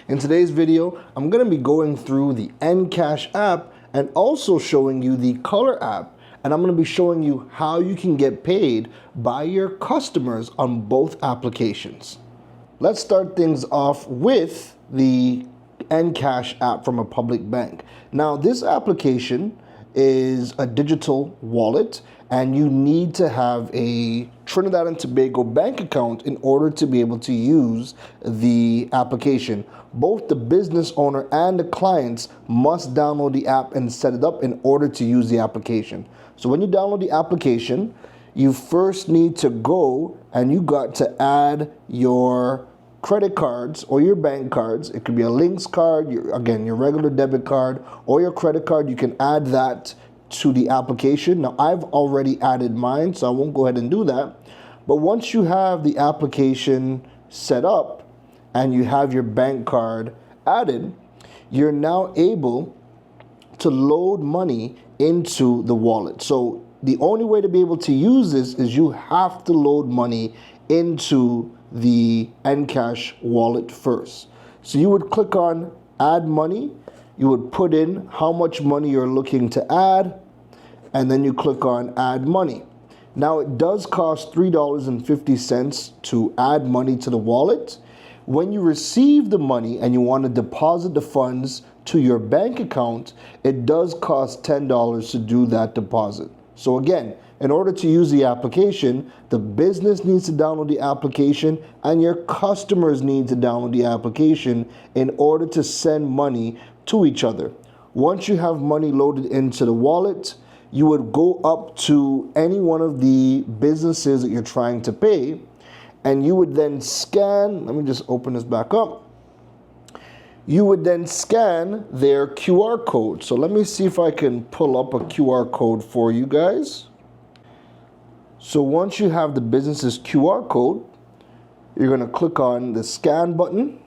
In today's video, I'm going to be going through the Endcash app and also showing you the Color app. And I'm going to be showing you how you can get paid by your customers on both applications. Let's start things off with the Endcash app from a public bank. Now, this application is a digital wallet, and you need to have a Trinidad and Tobago bank account in order to be able to use the application. Both the business owner and the clients must download the app and set it up in order to use the application. So when you download the application, you first need to go and you got to add your credit cards or your bank cards. It could be a Links card, your regular debit card, or your credit card. You can add that to the application. Now, I've already added mine, so I won't go ahead and do that. But once you have the application set up and you have your bank card added, you're now able to load money into the wallet. So the only way to be able to use this is you have to load money into the Endcash wallet first. So you would click on add money. You would put in how much money you're looking to add, and then you click on add money. Now, it does cost $3.50 to add money to the wallet. When you receive the money and you want to deposit the funds to your bank account, it does cost $10 to do that deposit. So again, in order to use the application, the business needs to download the application and your customers need to download the application in order to send money to each other. Once you have money loaded into the wallet, you would go up to any one of the businesses that you're trying to pay, and you would then scan, let me just open this back up. You would then scan their QR code. So let me see if I can pull up a QR code for you guys. So once you have the business's QR code, you're going to click on the scan button,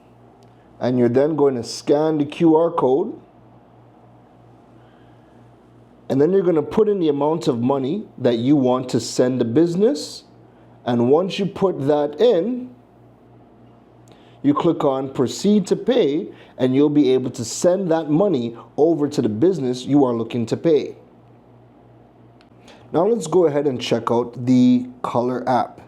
and you're then going to scan the QR code. And then you're going to put in the amount of money that you want to send the business. And once you put that in, you click on proceed to pay, and you'll be able to send that money over to the business you are looking to pay. Now let's go ahead and check out the Color app.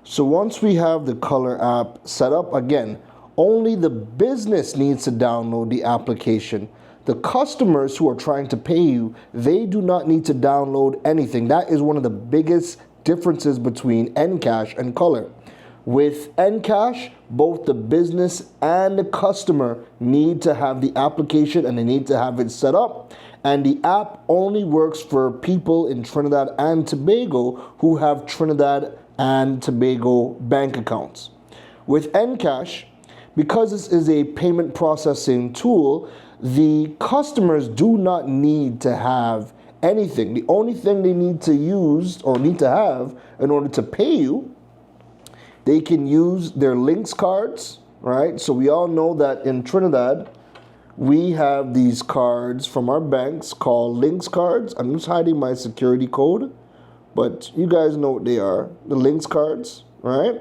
So once we have the Color app set up, again, only the business needs to download the application. The customers who are trying to pay you, they do not need to download anything. That is one of the biggest differences between Endcash and Color. With Endcash, both the business and the customer need to have the application and they need to have it set up. And the app only works for people in Trinidad and Tobago who have Trinidad and Tobago bank accounts. With Endcash, because this is a payment processing tool, the customers do not need to have anything. The only thing they need to use or need to have in order to pay you, they can use their Links cards, right? So we all know that in Trinidad, we have these cards from our banks called Links cards. I'm just hiding my security code, but you guys know what they are, the Links cards, right?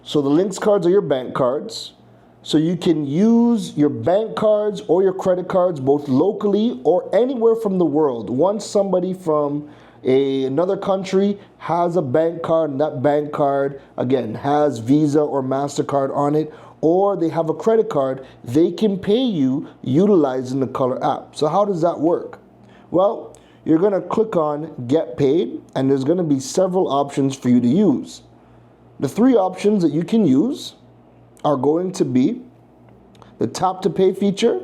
So the Links cards are your bank cards. So you can use your bank cards or your credit cards both locally or anywhere from the world. Once somebody from another country has a bank card, and that bank card, again, has Visa or MasterCard on it, or they have a credit card, they can pay you utilizing the Color app. So how does that work? Well, you're going to click on Get Paid, and there's going to be several options for you to use. The three options that you can use are going to be the Tap to Pay feature,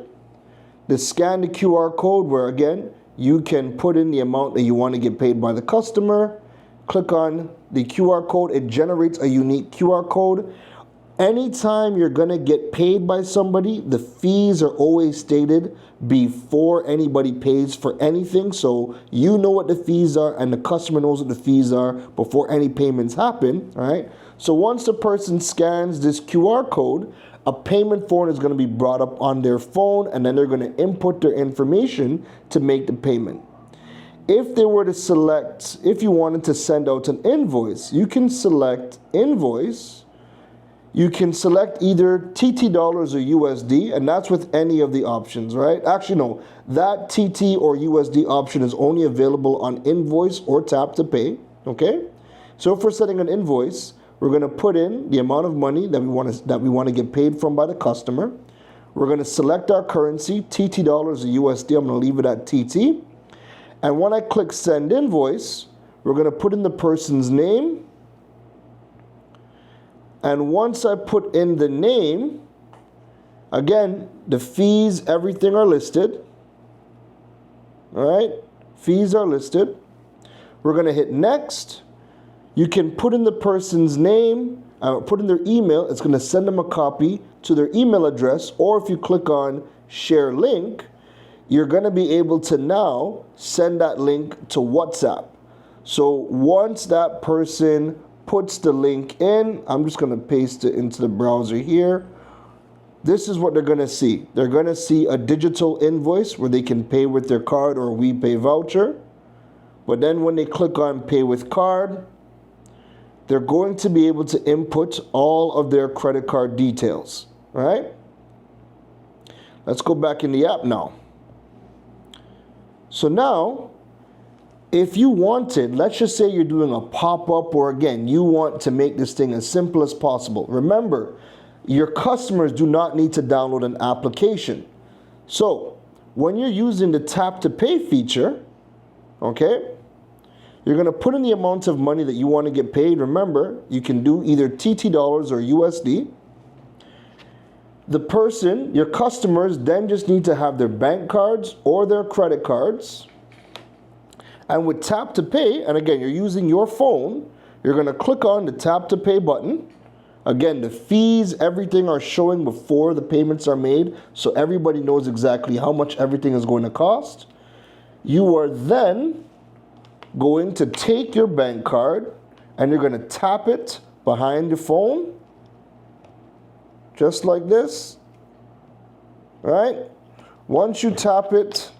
the Scan the QR code, where again, you can put in the amount that you want to get paid by the customer. Click on the QR code, it generates a unique QR code. Anytime you're going to get paid by somebody, the fees are always stated before anybody pays for anything. So you know what the fees are and the customer knows what the fees are before any payments happen, right? So once the person scans this QR code, a payment form is going to be brought up on their phone, and then they're going to input their information to make the payment. If they were to select, if you wanted to send out an invoice, you can select invoice. You can select either TT dollars or USD, and that's with any of the options, right? Actually, no, that TT or USD option is only available on invoice or tap to pay, okay? So if we're setting an invoice, we're gonna put in the amount of money that we want to get paid from by the customer. We're gonna select our currency, TT dollars or USD. I'm gonna leave it at TT. And when I click send invoice, we're gonna put in the person's name. And once I put in the name, again, the fees, everything are listed. All right, fees are listed. We're gonna hit next. You can put in the person's name, put in their email. It's gonna send them a copy to their email address, or if you click on share link, you're gonna be able to now send that link to WhatsApp. So once that person puts the link in, I'm just gonna paste it into the browser here. This is what they're gonna see. They're gonna see a digital invoice where they can pay with their card or Wipay voucher. But then when they click on pay with card, they're going to be able to input all of their credit card details, right? Let's go back in the app now. So now, if you wanted, let's just say you're doing a pop-up, or again, you want to make this thing as simple as possible. Remember, your customers do not need to download an application. So when you're using the tap to pay feature, okay, you're gonna put in the amount of money that you want to get paid. Remember, you can do either TT dollars or USD. The person, your customers, then just need to have their bank cards or their credit cards. And with tap to pay, and again, you're using your phone, you're gonna click on the tap to pay button. Again, the fees, everything are showing before the payments are made, so everybody knows exactly how much everything is going to cost. You are then going to take your bank card and you're gonna tap it behind your phone, just like this, right? Once you tap it,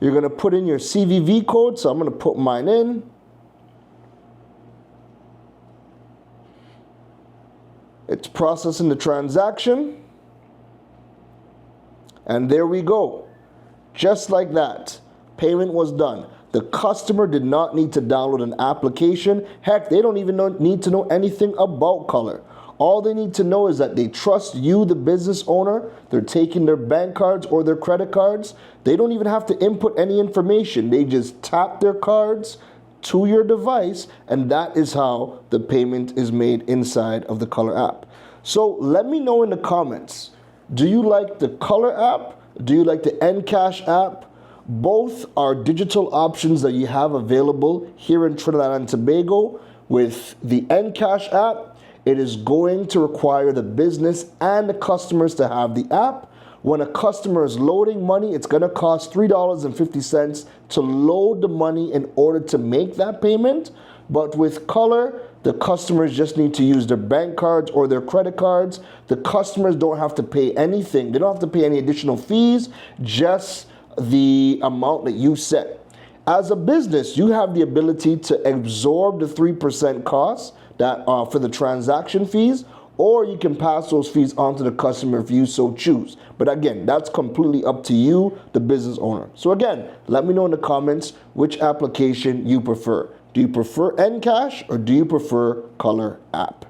you're gonna put in your CVV code, so I'm gonna put mine in. It's processing the transaction. And there we go. Just like that, payment was done. The customer did not need to download an application. Heck, they don't even need to know anything about color. All they need to know is that they trust you, the business owner. They're taking their bank cards or their credit cards. They don't even have to input any information. They just tap their cards to your device, and that is how the payment is made inside of the Color app. So let me know in the comments, do you like the Color app? Do you like the Endcash app? Both are digital options that you have available here in Trinidad and Tobago. With the Endcash app, it is going to require the business and the customers to have the app. When a customer is loading money, it's gonna cost $3.50 to load the money in order to make that payment. But with Color, the customers just need to use their bank cards or their credit cards. The customers don't have to pay anything. They don't have to pay any additional fees, just the amount that you set. As a business, you have the ability to absorb the 3% cost that for the transaction fees, or you can pass those fees on to the customer if you so choose. But again, that's completely up to you, the business owner. So again, let me know in the comments which application you prefer. Do you prefer Endcash or do you prefer Color app?